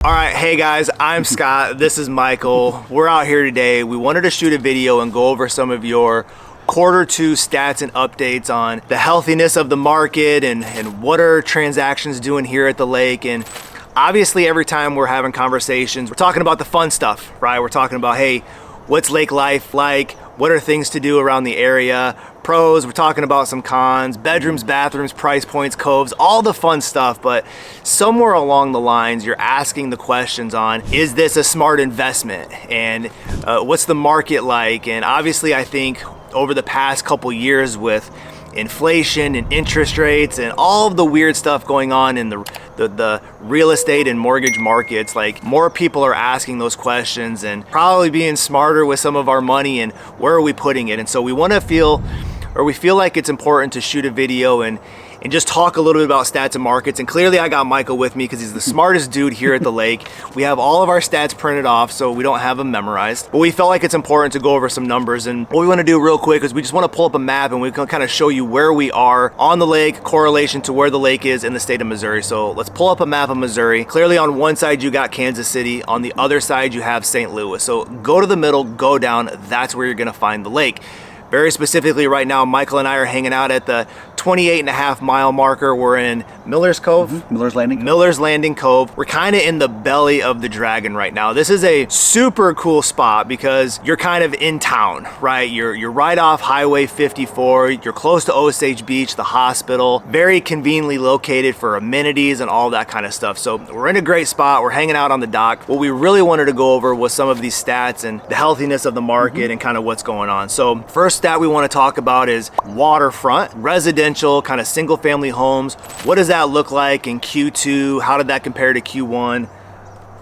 All right, hey guys, I'm Scott, this is Michael. We're out here today. We wanted to shoot a video and go over some of your Q2 stats and updates on the healthiness of the market and what are transactions doing here at the lake. And obviously every time we're having conversations, we're talking about the fun stuff, right? We're talking about, hey, what's lake life like? What are things to do around the area? Pros, we're talking about some cons, bedrooms, bathrooms, price points, coves, all the fun stuff. But somewhere along the lines, you're asking the questions on, is this a smart investment? And what's the market like? And obviously I think over the past couple years with inflation and interest rates and all of the weird stuff going on in the real estate and mortgage markets, like more people are asking those questions and probably being smarter with some of our money and where are we putting it. And so we feel like it's important to shoot a video and just talk a little bit about stats and markets. And clearly I got Michael with me because he's the smartest dude here at the lake. We have all of our stats printed off, so we don't have them memorized. But we felt like it's important to go over some numbers. And what we want to do real quick is we just want to pull up a map and we can kind of show you where we are on the lake, correlation to where the lake is in the state of Missouri. So let's pull up a map of Missouri. Clearly on one side you got Kansas City, on the other side you have St. Louis. So go to the middle, go down, that's where you're going to find the lake. Very specifically right now, Michael and I are hanging out at the 28.5 mile marker. We're in Miller's Cove. Miller's Landing Cove. Miller's Landing Cove. We're kind of in the belly of the dragon right now. This is a super cool spot because you're kind of in town, right? You're right off Highway 54. You're close to Osage Beach, the hospital. Very conveniently located for amenities and all that kind of stuff. So we're in a great spot. We're hanging out on the dock. What we really wanted to go over was some of these stats and the healthiness of the market and kind of what's going on. So first stat we want to talk about is waterfront, residential, kind of single family homes. What does that look like in Q2? How did that compare to Q1?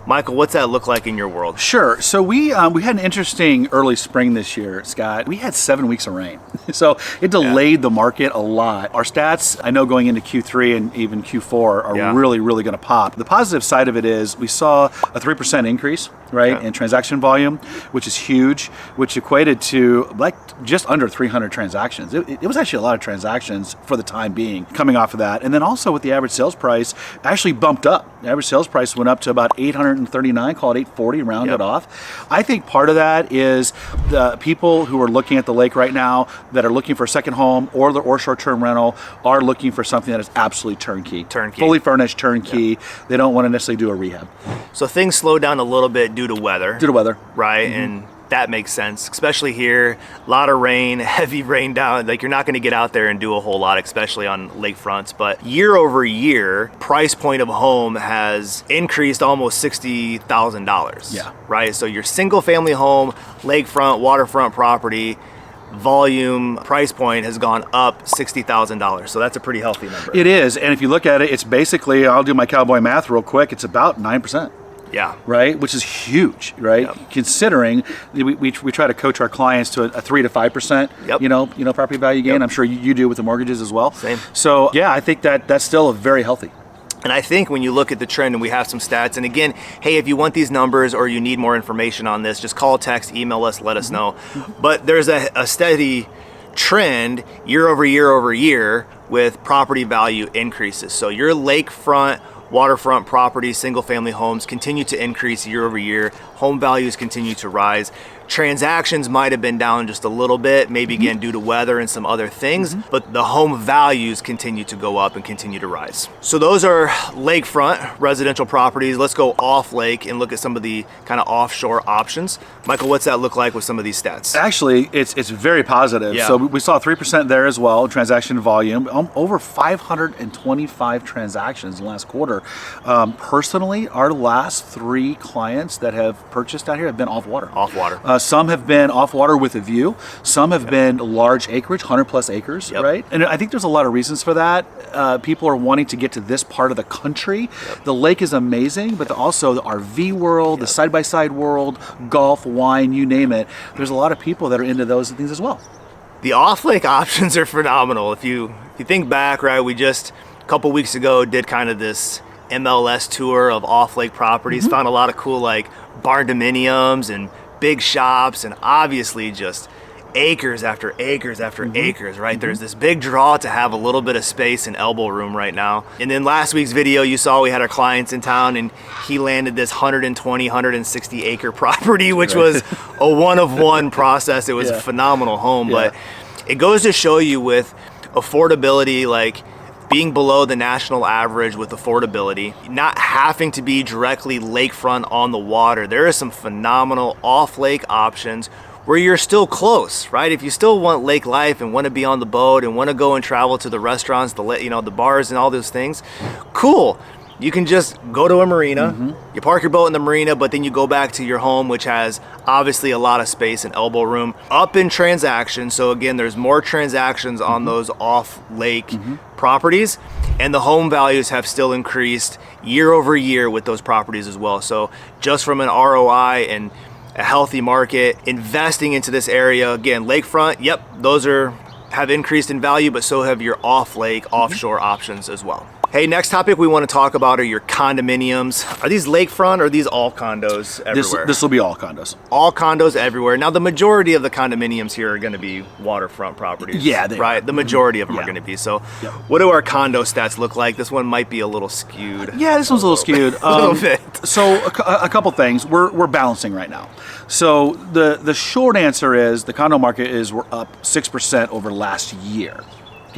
Michael, what's that look like in your world? Sure. So we had an interesting early spring this year, Scott. We had 7 weeks of rain. So it delayed the market a lot. Our stats, I know going into Q3 and even Q4 are really going to pop. The positive side of it is we saw a 3% increase, right, in transaction volume, which is huge, which equated to like just under 300 transactions. It was actually a lot of transactions for the time being coming off of that. And then also with the average sales price actually bumped up. The average sales price went up to about 839, call it 840, round it off. I think part of that is the people who are looking at the lake right now that are looking for a second home or short-term rental are looking for something that is absolutely turnkey. Fully furnished, turnkey. They don't want to necessarily do a rehab. So things slowed down a little bit due to weather. Right, and that makes sense, especially here. A lot of rain, heavy rain down. Like you're not going to get out there and do a whole lot, especially on lakefronts. But year over year, price point of home has increased almost $60,000. Yeah. Right. So your single family home, lakefront, waterfront property, volume, price point has gone up $60,000. So that's a pretty healthy number. It is. And if you look at it, it's basically, I'll do my cowboy math real quick. It's about 9%. Yeah. Right, which is huge, right? Yep. Considering we try to coach our clients to a 3 to 5%, you know, property value gain. I'm sure you do with the mortgages as well. Same. So yeah, I think that's still a very healthy. And I think when you look at the trend, and we have some stats, and again, hey, if you want these numbers or you need more information on this, just call, text, email us, let us know. But there's a steady trend year over year with property value increases. So your lakefront, waterfront properties, single family homes continue to increase year over year. Home values continue to rise. Transactions might have been down just a little bit, maybe again due to weather and some other things, but the home values continue to go up and continue to rise. So those are lakefront residential properties. Let's go off lake and look at some of the kind of offshore options. Michael, what's that look like with some of these stats? Actually, it's very positive. So we saw 3% there as well, transaction volume, over 525 transactions in the last quarter. Personally, our last 3 clients that have purchased out here have been off water. Some have been off water with a view. Some have been large acreage, 100+ acres, right? And I think there's a lot of reasons for that. People are wanting to get to this part of the country. The lake is amazing, but also the RV world, the side-by-side world, golf, wine, you name it. There's a lot of people that are into those things as well. The off-lake options are phenomenal. If you think back, right, we just a couple weeks ago did kind of this MLS tour of off-lake properties, found a lot of cool like barn dominiums and big shops, and obviously just acres after acres after acres, right? There's this big draw to have a little bit of space and elbow room right now. And then last week's video, you saw we had our clients in town and he landed this 120, 160 acre property, which was a one-of-one process. It was a phenomenal home, but it goes to show you with affordability, like being below the national average with affordability, not having to be directly lakefront on the water. There are some phenomenal off-lake options where you're still close, right? If you still want lake life and want to be on the boat and want to go and travel to the restaurants, the bars and all those things, cool. You can just go to a marina, you park your boat in the marina, but then you go back to your home, which has obviously a lot of space and elbow room. Up in transactions, so again, there's more transactions on those off-lake properties, and the home values have still increased year over year with those properties as well. So just from an ROI and a healthy market, investing into this area, again, lakefront, yep, those have increased in value, but so have your off-lake, offshore options as well. Hey, next topic we want to talk about are your condominiums. Are these lakefront or are these all condos everywhere? This will be all condos. All condos everywhere. Now, the majority of the condominiums here are going to be waterfront properties. Yeah, they right? are. The majority of them are going to be. So what do our condo stats look like? This one might be a little skewed. Yeah, this one's a little skewed. A little bit. So a couple things. We're balancing right now. So the short answer is the condo market we're up 6% over last year.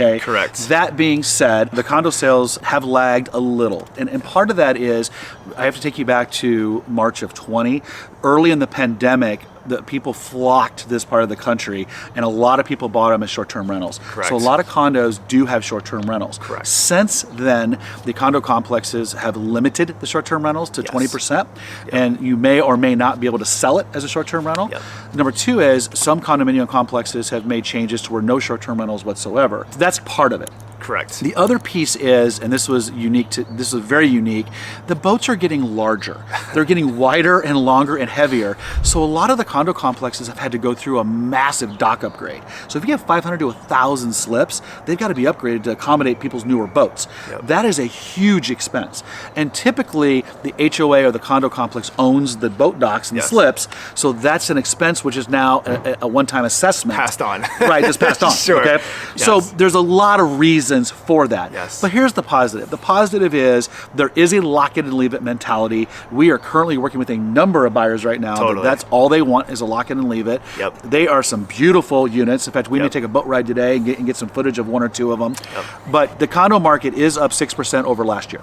Okay. Correct. That being said, the condo sales have lagged a little. And part of that is, I have to take you back to March of 20. Early in the pandemic, the people flocked to this part of the country, and a lot of people bought them as short-term rentals. Correct. So a lot of condos do have short-term rentals. Correct. Since then, the condo complexes have limited the short-term rentals to 20%, and you may or may not be able to sell it as a short-term rental. Number two is some condominium complexes have made changes to where no short-term rentals whatsoever. That's part of it. Correct. The other piece is, and this was very unique, the boats are getting larger. They're getting wider and longer and heavier. So a lot of the condo complexes have had to go through a massive dock upgrade. So if you have 500 to 1,000 slips, they've got to be upgraded to accommodate people's newer boats. That is a huge expense. And typically the HOA or the condo complex owns the boat docks and the slips. So that's an expense which is now a one-time assessment. Passed on. Right, it's passed on. Sure. Okay? So there's a lot of reasons for that. But here's the positive. The positive is there is a lock it and leave it mentality. We are currently working with a number of buyers right now. That's all they want is a lock it and leave it. They are some beautiful units. In fact, we may take a boat ride today and get some footage of one or two of them. But the condo market is up 6% over last year.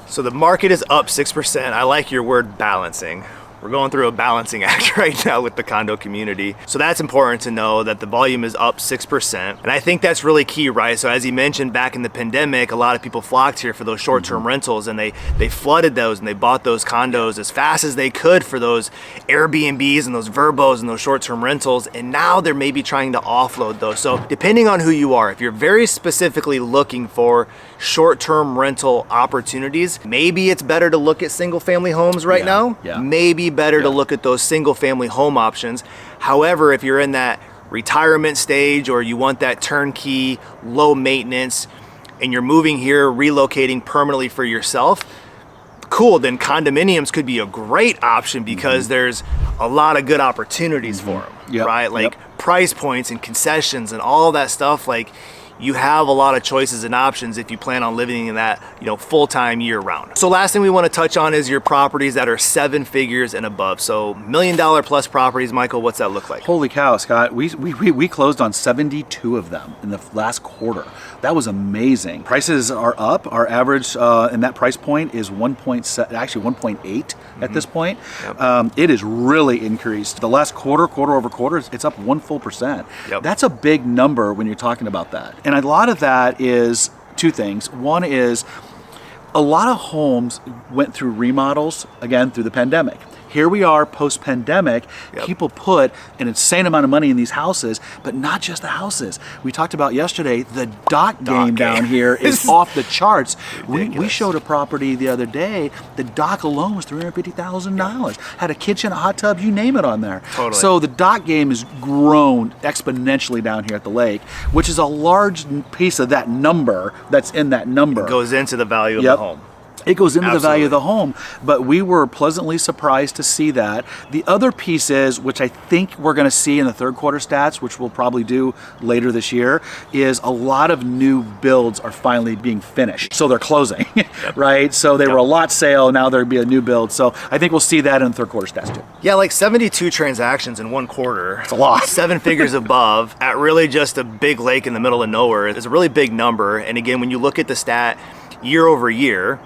So the market is up 6%. I like your word balancing. We're going through a balancing act right now with the condo community. So that's important to know that the volume is up 6%. And I think that's really key, right? So as he mentioned, back in the pandemic, a lot of people flocked here for those short-term rentals, and they flooded those and they bought those condos as fast as they could for those Airbnbs and those Verbos and those short-term rentals. And now they're maybe trying to offload those. So depending on who you are, if you're very specifically looking for short-term rental opportunities, maybe it's better to look at single-family homes right now. Maybe better to look at those single family home options. However, if you're in that retirement stage or you want that turnkey, low maintenance, and you're moving here, relocating permanently for yourself, cool, then condominiums could be a great option because there's a lot of good opportunities for them, right? Like price points and concessions and all that stuff. Like, you have a lot of choices and options if you plan on living in that, full-time year round. So last thing we want to touch on is your properties that are 7 figures and above. So $1 million plus properties. Michael, what's that look like? Holy cow, Scott. We closed on 72 of them in the last quarter. That was amazing. Prices are up. Our average in that price point is 1.7, actually 1.8 at this point. It is really increased. The last quarter over quarter, it's up 1 full percent. That's a big number when you're talking about that. And a lot of that is two things. One is a lot of homes went through remodels, again, through the pandemic. Here we are post-pandemic, people put an insane amount of money in these houses, but not just the houses. We talked about yesterday, the dock game down here is off the charts. We showed a property the other day, the dock alone was $350,000. Had a kitchen, a hot tub, you name it on there. So the dock game has grown exponentially down here at the lake, which is a large piece of that number that's in that number. It goes into the value of the home. It goes into the value of the Absolutely. home. But we were pleasantly surprised to see that. The other piece is, which I think we're going to see in the third quarter stats, which we'll probably do later this year, is a lot of new builds are finally being finished. So they're closing, right? So they were a lot sale, now there'll be a new build. So I think we'll see that in the third quarter stats too. Yeah, like 72 transactions in one quarter. It's a lot. 7 figures above at really just a big lake in the middle of nowhere is a really big number. And again, when you look at the stat year over year,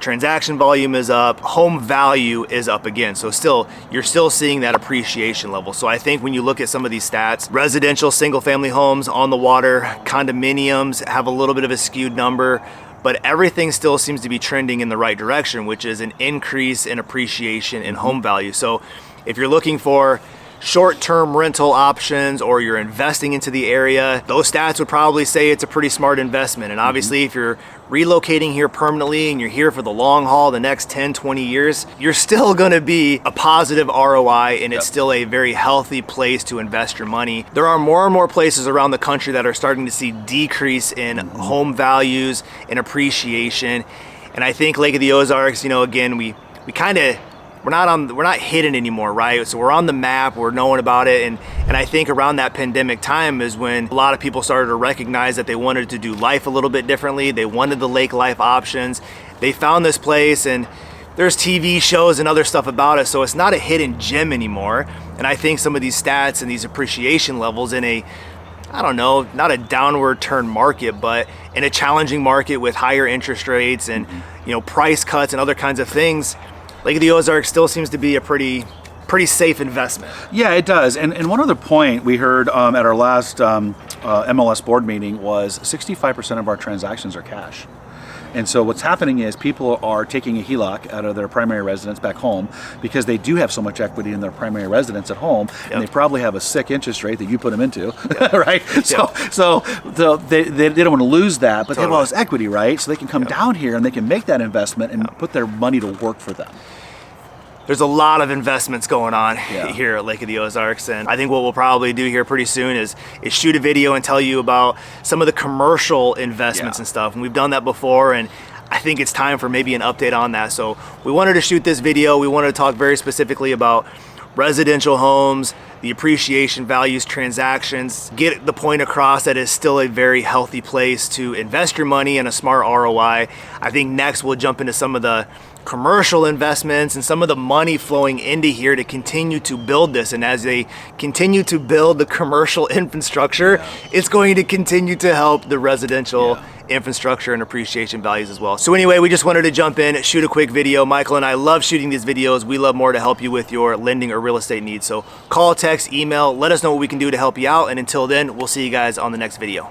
transaction volume is up, home value is up again. So you're still seeing that appreciation level. So I think when you look at some of these stats, residential single family homes on the water, condominiums have a little bit of a skewed number, but everything still seems to be trending in the right direction, which is an increase in appreciation in home value. So if you're looking for short-term rental options or you're investing into the area, those stats would probably say it's a pretty smart investment. And obviously if you're relocating here permanently and you're here for the long haul, the next 10, 20 years, you're still gonna be a positive ROI, and it's still a very healthy place to invest your money. There are more and more places around the country that are starting to see decrease in home values and appreciation. And I think Lake of the Ozarks, again, we're not hidden anymore, right? So we're on the map, we're knowing about it, and I think around that pandemic time is when a lot of people started to recognize that they wanted to do life a little bit differently. They wanted the lake life options. They found this place, and there's TV shows and other stuff about it, so it's not a hidden gem anymore. And I think some of these stats and these appreciation levels in a, I don't know, not a downward turn market, but in a challenging market with higher interest rates and price cuts and other kinds of things, Lake of the Ozarks still seems to be a pretty safe investment. Yeah, it does. And one other point we heard at our last MLS board meeting was 65% of our transactions are cash. And so what's happening is people are taking a HELOC out of their primary residence back home because they do have so much equity in their primary residence at home, and they probably have a sick interest rate that you put them into, right? So they don't want to lose that, but they have all this equity, right? So they can come down here and they can make that investment and put their money to work for them. There's a lot of investments going on here at Lake of the Ozarks, and I think what we'll probably do here pretty soon is shoot a video and tell you about some of the commercial investments and stuff. And we've done that before, and I think it's time for maybe an update on that. So we wanted to shoot this video. We wanted to talk very specifically about residential homes, the appreciation values, transactions, get the point across that it's still a very healthy place to invest your money and a smart ROI. I think next we'll jump into some of the commercial investments and some of the money flowing into here to continue to build this. And as they continue to build the commercial infrastructure, it's going to continue to help the residential infrastructure and appreciation values as well. So anyway, we just wanted to jump in, shoot a quick video. Michael and I love shooting these videos. We love more to help you with your lending or real estate needs. So call, text, email, let us know what we can do to help you out. And until then, we'll see you guys on the next video.